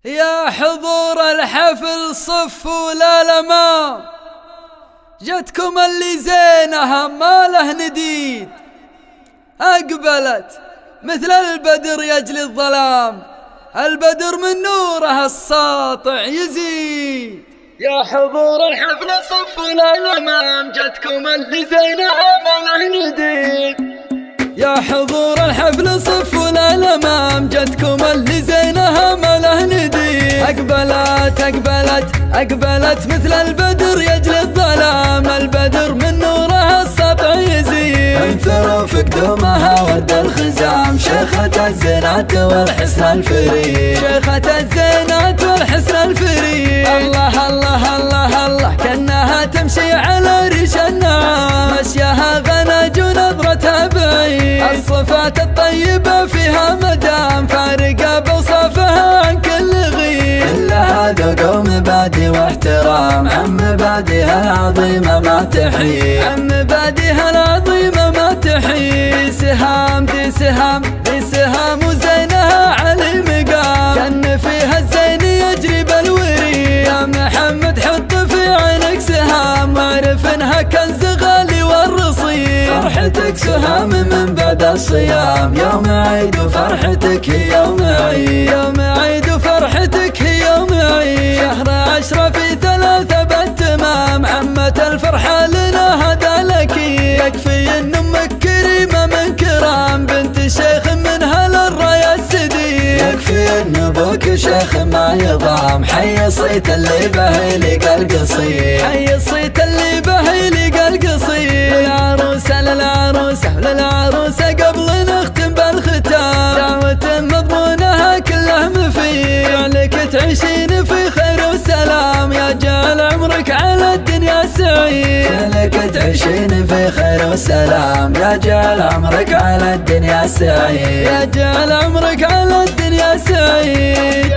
يا حضور الحفل صفوا للأمام، جتكم اللي زينها ما له نديد، أقبلت مثل البدر يجلي الظلام، البدر من نوره الساطع يزيد. يا حضور الحفل صفوا للأمام، جتكم اللي زينها ما له نديد. يا حضور الحفل صفوا للأمام، جتكم اللي زينها ما له نديد. أقبلت مثل البدر يجلي الظلام، البدر من نوره السطع يزيد. انثروا في قدومها ورد الخزام، شيخة الزينات والحسن الفريد، شيخة الزينات والحسن الفريد. الله الله الله الله كأنها تمشي على ريش النعام، مشيها غنج ونظرتها بعيد. الصفات الطيبة فيها مدام، فارقة بوصفها عن كل غير. كلها ذوق ومبادئ واحترام، عن مبادئها العظيمة ما تحيد، عن مبادئها العظيمة ما تحيد. سهام ذي سهام ذي سهام وزينها على المقام، كأن فيها الزين يجري بالوري. يا محمد حط في عينك سهام، واعرف انها كنز غالي والرصيد. فرحتك سهام من بعد الصيام، يوم عيد وفرحتك هي يوم عيد، يوم عيد وفرحتك هي يوم عيد. شهر 10 في 3 بالتمام، عمة الفرحة لنا هذا لك. يكفي ان امك كريمة من كرام، بنت شيخ منها للراية السديد. يكفي ان ابوك شيخ ما يضام، حي الصيت اللي به لقى القصيد، حي الصيت اللي به لقى القصيد. للعروسة للعروسة للعروسة قبل نختم بالختام، دعوة مضمونها كله مفيد. لك تعيشين في خير وسلام، يا جعل عمرك على الدنيا سعيد. لك تعيشين في خير وسلام، يا جعل عمرك على الدنيا سعيد، يا جعل عمرك على الدنيا سعيد.